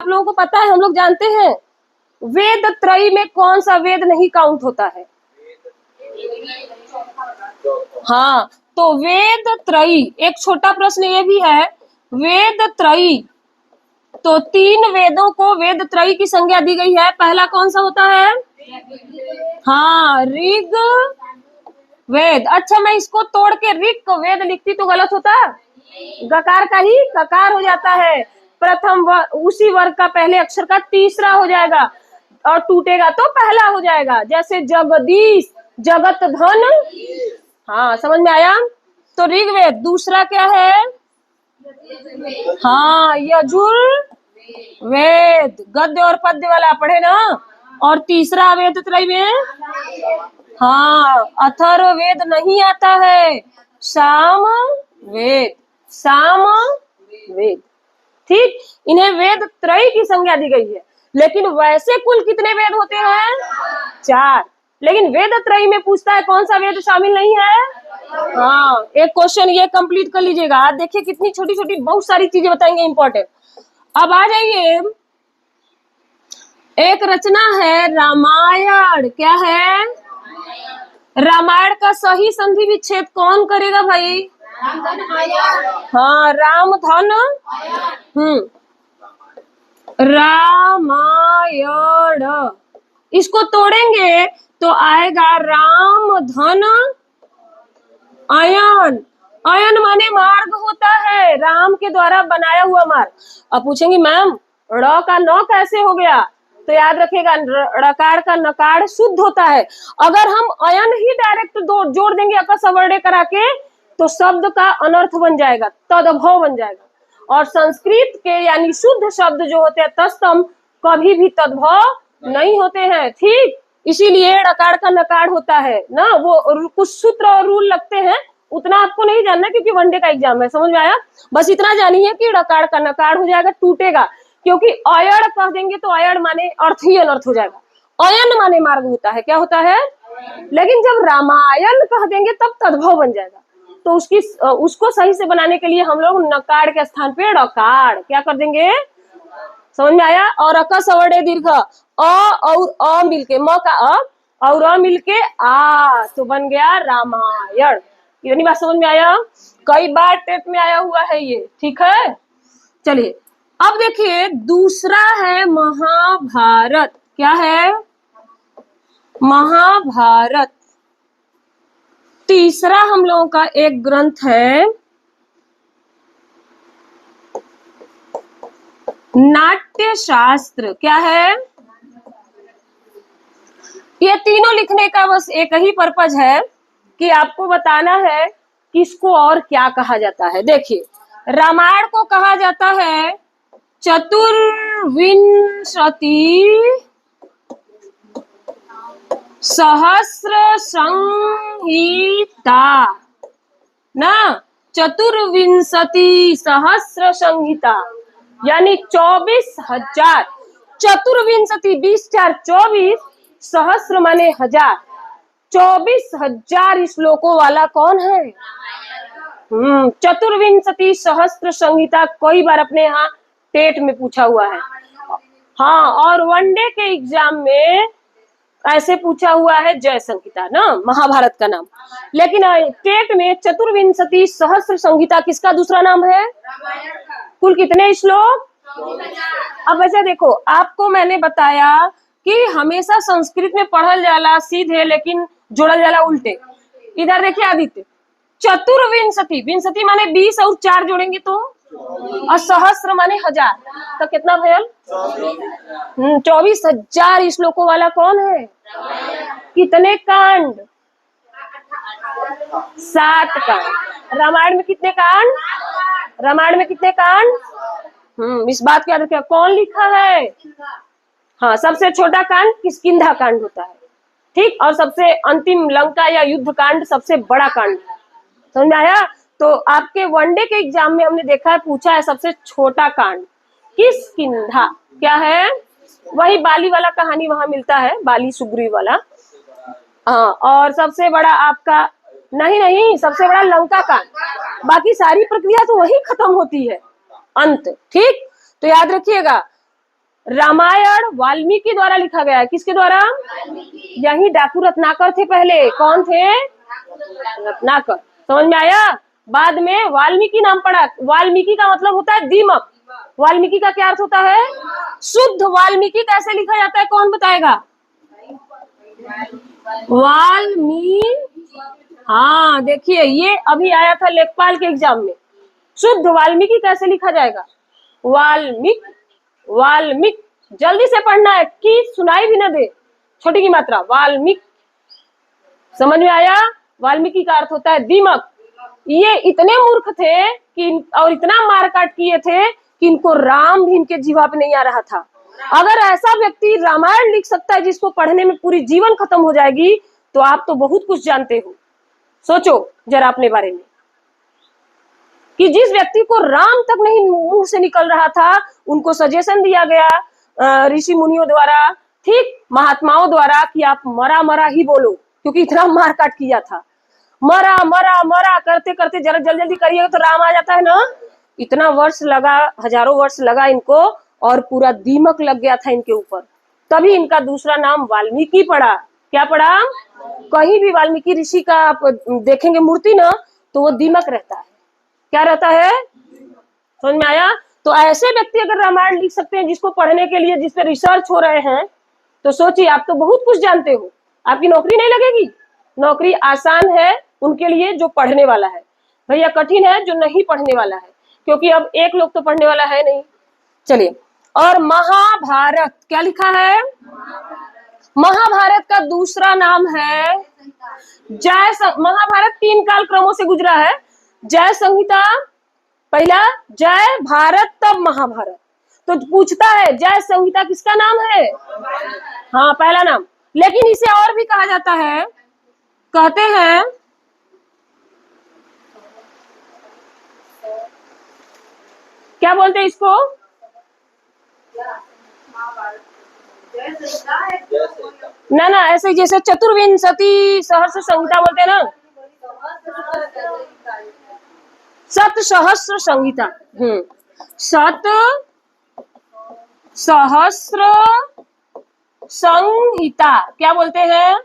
आप लोगों को पता है, हम लोग जानते हैं वेद त्रयी में कौन सा वेद नहीं काउंट होता है? हाँ, तो वेद त्रयी, एक छोटा प्रश्न ये भी है, वेद त्रयी, तो 3 वेदों को वेद त्रयी की संज्ञा दी गई है। पहला कौन सा होता है? हाँ, ऋग वेद। अच्छा, मैं इसको तोड़ के ऋग वेद लिखती तो गलत होता? गकार का ही ककार हो जाता है। प्रथम उसी वर्ग का पहले अक्षर का तीसरा हो जाएगा और टूटेगा तो पहला हो जाएगा। जैसे जगदीश, जगत धन। हाँ, समझ में आया? तो ऋग्वेद। दूसरा क्या है? हाँ, यजुर वेद, गद्य और पद्य वाला पढ़े ना। और तीसरा वेद त्रय में, हाँ, अथर्व वेद नहीं आता है, साम वेद, साम वेद। ठीक, इन्हें वेद त्रय की संज्ञा दी गई है। लेकिन वैसे कुल कितने वेद होते हैं? 4। लेकिन वेद त्रय में पूछता है कौन सा वेद शामिल नहीं है? हाँ, एक क्वेश्चन ये कंप्लीट कर लीजिएगा। आज देखिए कितनी छोटी छोटी बहुत सारी चीजें बताएंगे इंपॉर्टेंट। अब आ जाइए, एक रचना है रामायण। क्या है? रामायण का सही संधि विच्छेद कौन करेगा भाई? हाँ, राम धन रामायण। इसको तोड़ेंगे तो आएगा राम धन अयन। अयन माने मार्ग होता है, राम के द्वारा बनाया हुआ मार्ग। अब पूछेंगे मैम ड़ का न कैसे हो गया? तो याद रखिएगा, ड़कार का नकार शुद्ध होता है। अगर हम अयन ही डायरेक्ट जोड़ देंगे अका सवर्णे करा के, तो शब्द का अनर्थ बन जाएगा, तदभव बन जाएगा। और संस्कृत के यानी शुद्ध शब्द जो होते हैं तस्तम, कभी भी तद्भव नहीं होते हैं। ठीक, इसीलिए ड़कार का नकार होता है ना। वो कुछ सूत्र और रूल लगते हैं, उतना आपको नहीं जानना क्योंकि वनडे का एग्जाम है। समझ में आया? बस इतना जानिए कि ड़कार का नकार हो जाएगा, टूटेगा। क्योंकि अयण कह देंगे तो अयण माने अर्थ ही अनर्थ हो जाएगा। अयन माने मार्ग होता है। क्या होता है? लेकिन जब रामायण कह देंगे तब तद्भव बन जाएगा। तो उसको सही से बनाने के लिए हम लोग नकार के स्थान पे ड़कार क्या कर देंगे? समझ में आया? और अका सवर्णे दीर्घ, अ और अ मिलके, म का अ और अ मिलके आ, तो बन गया रामायण। ये बात समझ में आया? कई बार टेट में आया हुआ है ये। ठीक है, चलिए अब देखिए दूसरा है महाभारत। क्या है? महाभारत। तीसरा हम लोगों का एक ग्रंथ है नाट्य शास्त्र। क्या है? ये तीनों लिखने का बस एक ही पर्पज है कि आपको बताना है कि इसको और क्या कहा जाता है। देखिए, रामायण को कहा जाता है चतुर्विंशति सहस्र संहिता ना। चतुर्विंशति सहस्र संहिता यानी 24,000। चतुर्विंशति 20,424, सहस्र माने 1000, 24,000 श्लोकों वाला कौन है? चतुर्विंशति सहस्त्र संहिता कई बार अपने यहाँ टेट में पूछा हुआ है। हाँ, और वनडे के एग्जाम में ऐसे पूछा हुआ है जय संहिता ना, महाभारत का नाम। लेकिन टेट में चतुर्विंशति सहस्त्र संहिता किसका दूसरा नाम है? कुल कितने श्लोक? अब ऐसे देखो, आपको मैंने बताया कि हमेशा संस्कृत में पढ़ल जाला सीधे, लेकिन जोड़ल जाला उल्टे। इधर देखिए आदित्य, चतुर्विंशति, विंशति माने 20 और 4 जोड़ेंगे तो, और सहस्त्र माने 1000, तो कितना भयल? 24,000 श्लोकों वाला कौन है? कितने कांड? 7 कांड। रामायण में कितने कांड? रामायण में कितने कांड? इस बात को याद रखिए। कौन लिखा है? हाँ, सबसे छोटा कांड किष्किंधा कांड होता है। ठीक, और सबसे अंतिम लंका या युद्ध कांड सबसे बड़ा कांड। समझ में आया? तो आपके वनडे के एग्जाम में हमने देखा है, पूछा है सबसे छोटा कांड किष्किंधा। क्या है? वही बाली वाला कहानी वहां मिलता है, बाली सुग्रीव वाला। हाँ, और सबसे बड़ा आपका नहीं, सबसे बड़ा लंका कांड। बाकी सारी प्रक्रिया तो वही खत्म होती है, अंत। ठीक, तो याद रखिएगा रामायण वाल्मीकि द्वारा लिखा गया है। किसके द्वारा? यही डाकू रत्नाकर थे पहले। कौन थे? रत्नाकर। समझ में आया? बाद में वाल्मीकि नाम पड़ा। वाल्मीकि का मतलब होता है दीमक। वाल्मीकि का क्या अर्थ होता है? शुद्ध वाल्मीकि कैसे लिखा जाता है, कौन बताएगा? वाल्मीकि। हाँ देखिए, ये अभी आया था लेखपाल के एग्जाम में। शुद्ध वाल्मीकि कैसे लिखा जाएगा? वाल्मीकि। वाल्मीकि जल्दी से पढ़ना है कि सुनाई भी न दे, छोटी की मात्रा। वाल्मीकि। समझ में आया? वाल्मीकि का अर्थ होता है दीमक। ये इतने मूर्ख थे कि और इतना मारकाट किए थे कि इनको राम भी इनके जीवा पे नहीं आ रहा था। अगर ऐसा व्यक्ति रामायण लिख सकता है जिसको पढ़ने में पूरी जीवन खत्म हो जाएगी, तो आप तो बहुत कुछ जानते हो। सोचो जरा अपने बारे में कि जिस व्यक्ति को राम तक नहीं मुंह से निकल रहा था, उनको सजेशन दिया गया ऋषि मुनियों द्वारा, ठीक, महात्माओं द्वारा, कि आप मरा मरा ही बोलो, क्योंकि इतना मारकाट किया था। मरा मरा मरा करते करते जरा जल्दी जल्दी करिएगा तो राम आ जाता है ना। इतना वर्ष लगा, हजारों वर्ष लगा इनको, और पूरा दीमक लग गया था इनके ऊपर। तभी इनका दूसरा नाम वाल्मीकि पड़ा। क्या पड़ा? कहीं भी वाल्मीकि ऋषि का आप देखेंगे मूर्ति ना, तो वो दीमक रहता है। क्या रहता है? समझ में आया? तो ऐसे व्यक्ति अगर रामायण लिख सकते हैं, जिसको पढ़ने के लिए, जिस पे रिसर्च हो रहे हैं, तो सोचिए आप तो बहुत कुछ जानते हो। आपकी नौकरी नहीं लगेगी। नौकरी आसान है उनके लिए जो पढ़ने वाला है, भैया कठिन है जो नहीं पढ़ने वाला है, क्योंकि अब एक लोग तो पढ़ने वाला है नहीं। चलिए, और महाभारत क्या लिखा है? महाभारत का दूसरा नाम है महाभारत 3 काल क्रमों से गुजरा है। जय संहिता पहला, जय भारत, तब महाभारत। तो पूछता है जय संहिता किसका नाम है? हाँ, पहला नाम। लेकिन इसे और भी कहा जाता है, कहते हैं क्या बोलते हैं इसको? ना ना, ऐसे जैसे चतुर्विंशति सहस्र संहिता बोलते हैं ना, सत सहस्र संहिता। सत सहस्र संहिता क्या बोलते हैं?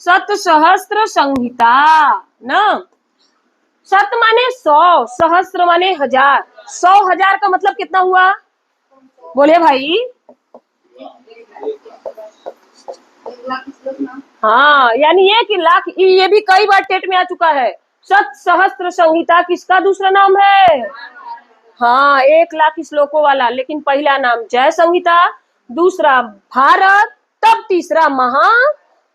सत सहस्र संहिता ना। सत माने 100, सहस्र माने 1000। 100,000 का मतलब कितना हुआ? बोले भाई। हाँ, यानी 1 लाख। ये भी कई बार टेट में आ चुका है। सत सहस्त्र संहिता किसका दूसरा नाम है? हाँ, 1 लाख श्लोकों वाला। लेकिन पहला नाम जय संहिता, दूसरा भारत, तब तीसरा महा।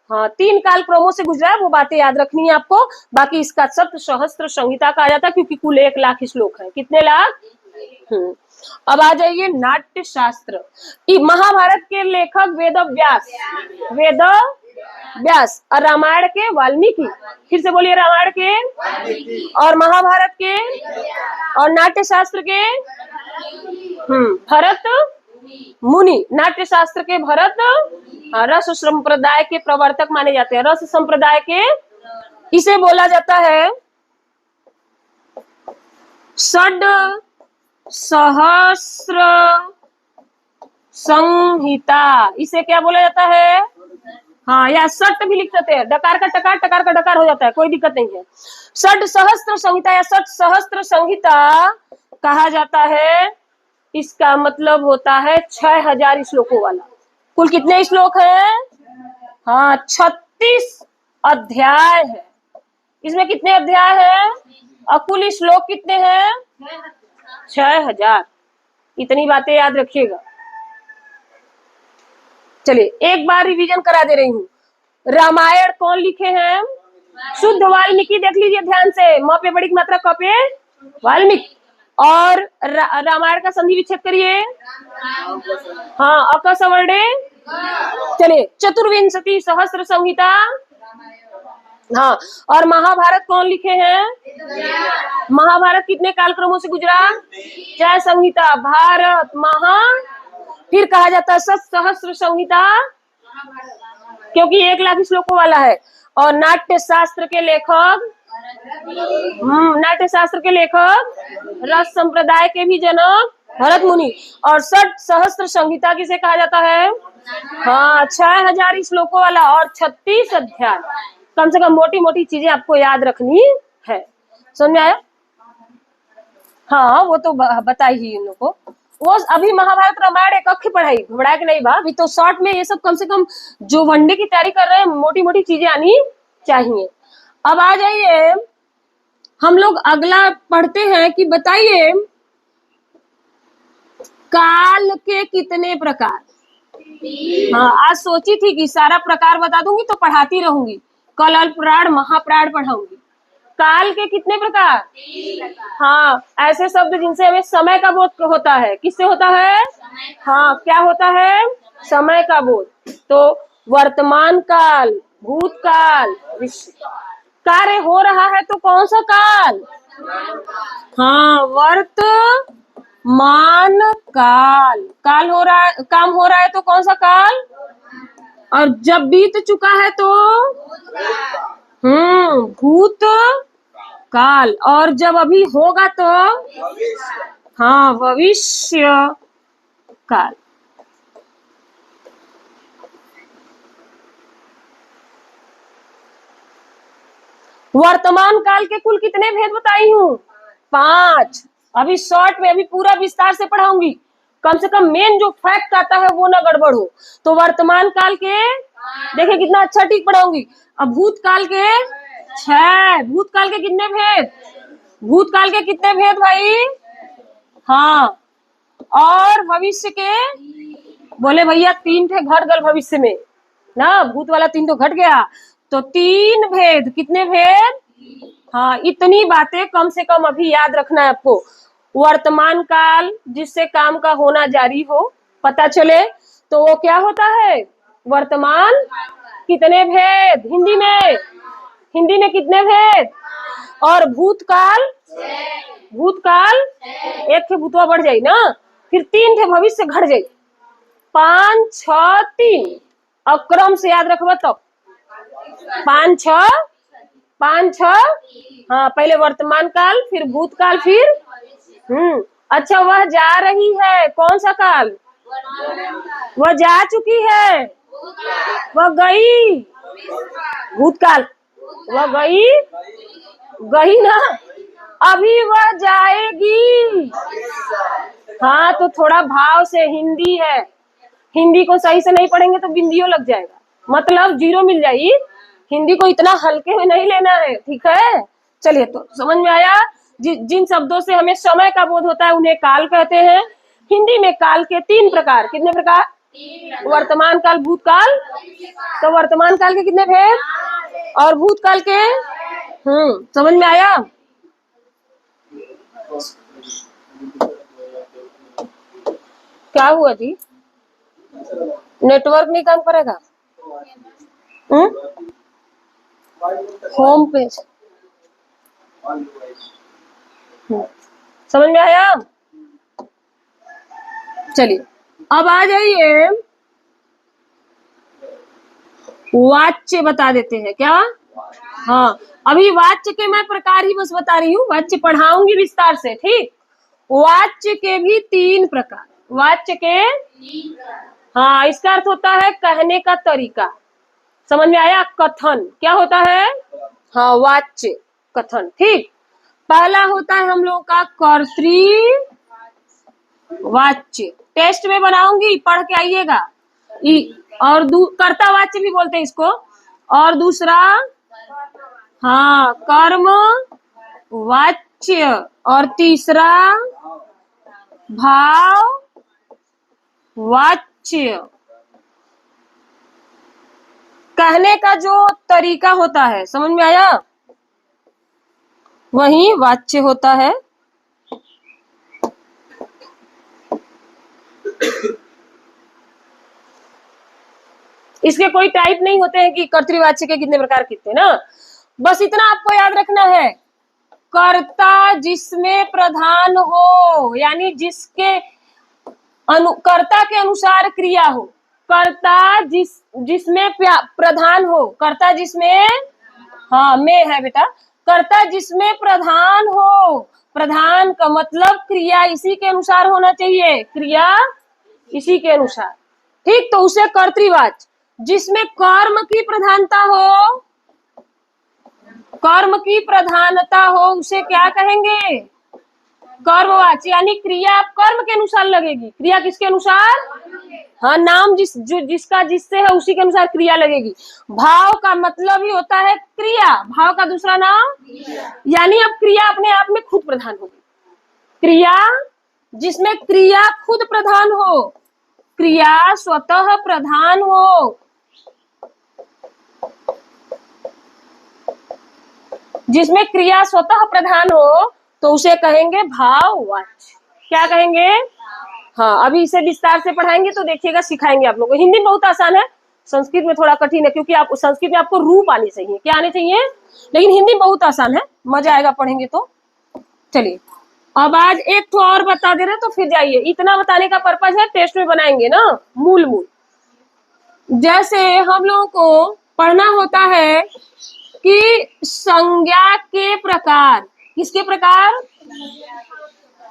हाँ, 3 काल क्रमों से गुजरा है, वो बातें याद रखनी है आपको। बाकी इसका सत सहस्त्र संहिता कहा जाता है, क्योंकि कुल 1 लाख श्लोक है। कितने लाख? अब आ जाइए नाट्य शास्त्र। महाभारत के लेखक वेद व्यास। वेद व्यास। और रामायण के वाल्मीकि। फिर से बोलिए, रामायण के और महाभारत के और नाट्य शास्त्र के भरत मुनि। नाट्य शास्त्र के भरत, रस संप्रदाय के प्रवर्तक माने जाते हैं। रस संप्रदाय के, इसे बोला जाता है षड सहस्र संहिता। इसे क्या बोला जाता है? हाँ, या सट भी लिख सकते हैं। डकार का टकार, टकार का डकार हो जाता है, कोई दिक्कत नहीं है। षड सहस्त्र संहिता या षट सहस्त्र संहिता कहा जाता है। इसका मतलब होता है 6000 श्लोकों वाला। कुल कितने श्लोक है? हाँ, 36 अध्याय है। इसमें कितने अध्याय है और कुल श्लोक कितने हैं? 6000। इतनी बातें याद रखिएगा। चलिए एक बार रिवीजन करा दे रही हूँ। रामायण कौन लिखे हैं? शुद्ध वाल्मीकि। देख लीजिए ध्यान से, म पे बड़ी मात्रा, क पे वाल्मीकि। और रामायण का संधि विच्छेद करिए। हाँ, अक सवर्णे। चलिए, चतुर्विंशति सहस्त्र संहिता। हाँ, और महाभारत कौन लिखे हैं? महाभारत कितने काल क्रमों से गुजरा? जय संहिता, भारत, महा। फिर कहा जाता है सत सहस्त्र संहिता, क्योंकि 1 लाख श्लोकों वाला है। और नाट्य शास्त्र के लेखक, नाट्य शास्त्र के लेखक, रस संप्रदाय के भी जनक भरत मुनि। और 60 संहिता किसे कहा जाता है? हाँ, 6000 श्लोकों वाला और 36 अध्याय। कम से कम मोटी मोटी चीजें आपको याद रखनी है। समझ में आया? हाँ, वो तो बताई ही इन लोगों को। वो अभी महाभारत रामायण एक अक्ष पढ़ाई, घबरा के नहीं बा। अभी तो शॉर्ट में ये सब कम से कम जो वनडे की तैयारी कर रहे हैं, मोटी मोटी चीजें आनी चाहिए। अब आ जाइए, हम लोग अगला पढ़ते हैं कि बताइए काल के कितने प्रकार। हाँ, आज सोची थी कि सारा प्रकार बता दूंगी तो पढ़ाती रहूंगी, कल अल्पप्राण महाप्राण पढ़ाऊंगी। काल के कितने प्रकार? हाँ, ऐसे शब्द जिनसे हमें समय का बोध होता है। किससे होता है? हाँ, क्या होता है? समय का बोध। तो वर्तमान काल, भूतकाल, कार्य हो रहा है तो कौन सा काल? हाँ, वर्तमान काल। काल हो रहा है, काम हो रहा है तो कौन सा काल? और जब बीत चुका है तो भूत काल। और जब अभी होगा तो हाँ, भविष्य काल। वर्तमान काल के कुल कितने भेद बताई हूँ? 5। अभी शॉर्ट में, अभी पूरा विस्तार से पढ़ाऊंगी। कम से कम मेन जो फैक्ट आता है वो ना गड़बड़ हो। तो वर्तमान काल के देखिए कितना अच्छा ठीक पढ़ाऊंगी। अब भूतकाल के 6। भूतकाल के कितने भेद? भूतकाल के कितने भेद भाई? हाँ, और भविष्य के बोले भैया 3 थे, घट गल भविष्य में ना, भूत वाला 3 तो घट गया, तो 3 भेद। कितने भेद? हाँ, इतनी बातें कम से कम अभी याद रखना है आपको। वर्तमान काल जिससे काम का होना जारी हो, पता चले, तो वो क्या होता है? वर्तमान। कितने भेद हिंदी में? हिंदी में कितने भेद? और भूतकाल? भूतकाल एक थे, भूतवा बढ़ जाई ना, फिर 3 थे, भविष्य घट जाई। 5 6 3 अक्रम से याद रखबा तो 5 6 5 6। हाँ, पहले वर्तमान काल, फिर भूतकाल, फिर अच्छा, वह जा रही है, कौन सा काल? वह जा चुकी है, वह गई, भूतकाल। वह गई, गई ना, अभी वह जाएगी। हाँ, तो थोड़ा भाव से, हिंदी है, हिंदी को सही से नहीं पढ़ेंगे तो बिंदियों लग जाएगा, मतलब 0 मिल जाएगी। हिंदी को इतना हल्के में नहीं लेना है, ठीक है? चलिए, तो समझ में आया? जिन शब्दों से हमें समय का बोध होता है उन्हें काल कहते हैं। हिंदी में काल के 3 प्रकार। कितने प्रकार? वर्तमान काल, भूतकाल। तो वर्तमान काल के कितने भेद? और भूतकाल के समझ में आया? क्या हुआ जी? नेटवर्क नहीं काम करेगा? होम पेज समझ में आया? चलिए, अब आ जाइए, वाच्य बता देते हैं क्या? हाँ, अभी वाच्य के मैं प्रकार ही बस बता रही हूँ, वाच्य पढ़ाऊंगी विस्तार से, ठीक? वाच्य के भी 3 प्रकार। वाच्य के हाँ, इसका अर्थ होता है कहने का तरीका। समझ में आया? कथन क्या होता है? हाँ, वाच्य कथन, ठीक। पहला होता है हम लोगों का कर्तृवाच्य, टेस्ट में बनाऊंगी, पढ़ के आइएगा। और कर्तावाच्य भी बोलते हैं इसको। और दूसरा हाँ, कर्म वाच्य। और तीसरा भाव वाच्य। कहने का जो तरीका होता है, समझ में आया? वही वाच्य होता है। इसके कोई टाइप नहीं होते हैं कि कर्तृवाच्य के कितने प्रकार कितने ना, बस इतना आपको याद रखना है। कर्ता जिसमें प्रधान हो, यानी जिसके कर्ता के अनुसार क्रिया हो। कर्ता जिसमें प्रधान हो, कर्ता जिसमें में है बेटा, कर्ता जिसमें प्रधान हो प्रधान का मतलब क्रिया इसी के अनुसार होना चाहिए, क्रिया इसी के अनुसार। ठीक, तो उसे कर्तृवाच्य, जिसमें कर्म की प्रधानता हो, कर्म की प्रधानता हो उसे क्या कहेंगे? कर्मवाच्य, यानी क्रिया कर्म के अनुसार लगेगी। क्रिया किसके अनुसार? हाँ, नाम जिसका जिससे है उसी के अनुसार क्रिया लगेगी। भाव का मतलब ही होता है क्रिया, भाव का दूसरा नाम, यानी अब क्रिया अपने आप में खुद प्रधान होगी। क्रिया जिसमें क्रिया खुद प्रधान हो, क्रिया स्वतः प्रधान हो, जिसमें क्रिया स्वतः प्रधान हो तो उसे कहेंगे भाववाच्य। क्या कहेंगे? हाँ, अभी इसे विस्तार से पढ़ाएंगे तो देखिएगा, सिखाएंगे आप लोगों को। हिंदी में बहुत आसान है, संस्कृत में थोड़ा कठिन है, क्योंकि आप संस्कृत में आपको रूप आने चाहिए। क्या आने चाहिए? लेकिन हिंदी बहुत आसान है, मजा आएगा पढ़ेंगे तो। चलिए, अब आज एक तो और बता दे रहे तो फिर जाइए। इतना बताने का पर्पज है, टेस्ट में बनाएंगे ना मूल। जैसे हम लोगों को पढ़ना होता है कि संज्ञा के प्रकार, किसके प्रकार?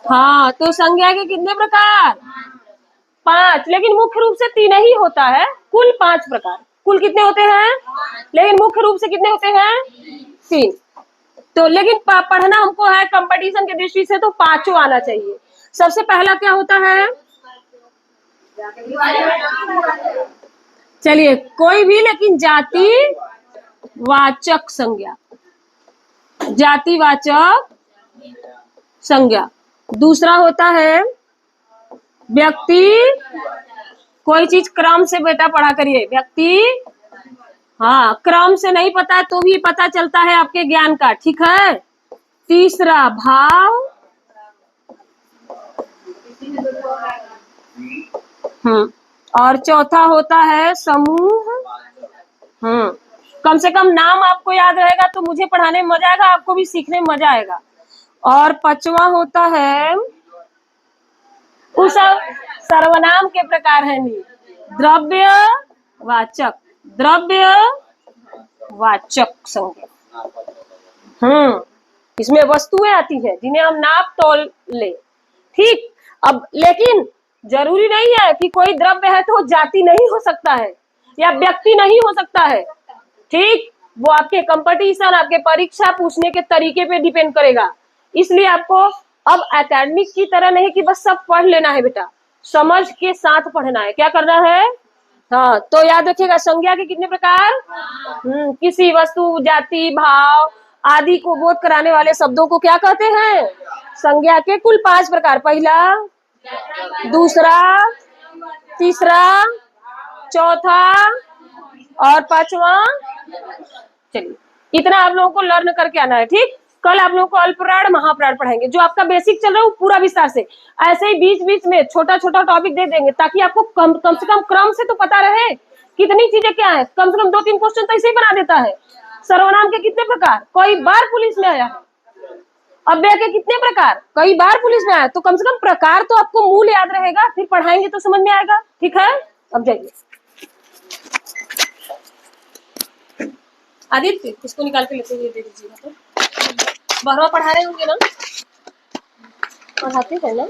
हाँ, तो संज्ञा के कितने प्रकार? 5, लेकिन मुख्य रूप से 3 ही होता है। कुल 5 प्रकार। कुल कितने होते हैं? लेकिन मुख्य रूप से कितने होते हैं? 3। तो लेकिन पढ़ना हमको है कंपटीशन के दृष्टि से, तो 5 आना चाहिए। सबसे पहला क्या होता है? चलिए, कोई भी, लेकिन जाति वाचक संज्ञा, जातिवाचक संज्ञा। दूसरा होता है व्यक्ति, कोई चीज क्रम से बेटा पढ़ा करिए। व्यक्ति, हाँ, क्रम से नहीं पता तो भी पता चलता है आपके ज्ञान का, ठीक है। तीसरा भाव, और चौथा होता है समूह। कम से कम नाम आपको याद रहेगा तो मुझे पढ़ाने में मजा आएगा, आपको भी सीखने में मजा आएगा। और 5वां होता है उस सर्वनाम के प्रकार है द्रव्य वाचक, द्रव्य वाचक संज्ञा। इसमें वस्तुएं आती हैं जिन्हें हम नाप तोल ले। ठीक, अब लेकिन जरूरी नहीं है कि कोई द्रव्य है तो जाति नहीं हो सकता है या व्यक्ति नहीं हो सकता है। ठीक, वो आपके कंपटीशन, आपके परीक्षा पूछने के तरीके पे डिपेंड करेगा। इसलिए आपको अब एकेडमिक की तरह नहीं कि बस सब पढ़ लेना है बेटा, समझ के साथ पढ़ना है। क्या करना है? हाँ, तो याद रखिएगा, संज्ञा के कितने प्रकार? किसी वस्तु, जाति, भाव आदि को बोध कराने वाले शब्दों को क्या कहते हैं? संज्ञा के कुल 5 प्रकार। पहला, दूसरा, तीसरा, चौथा और 5वां। चलिए, इतना आप लोगों को लर्न करके आना है। ठीक, कल आप लोगों को अल्पप्राण महाप्राण पढ़ाएंगे, जो आपका बेसिक चल रहा है वो पूरा विस्तार से। ऐसे ही बीच बीच में छोटा छोटा टॉपिक दे देंगे ताकि आपको कम से कम क्रम से तो पता रहे कितनी चीजें क्या है। कम से कम 2-3 क्वेश्चन तो ऐसे ही बना देता है। सर्वनाम के कितने प्रकार? कई बार पुलिस में आया है। अव्यय के कितने प्रकार? कई बार पुलिस में आया। तो कम से कम प्रकार तो आपको मूल याद रहेगा, फिर पढ़ाएंगे तो समझ में आएगा। ठीक है, अब जाइए। आदित्य, इसको निकाल के लेते हुए दे दीजिएगा। तो 12वां पढ़ा रहे होंगे ना? पढ़ाते हैं ना?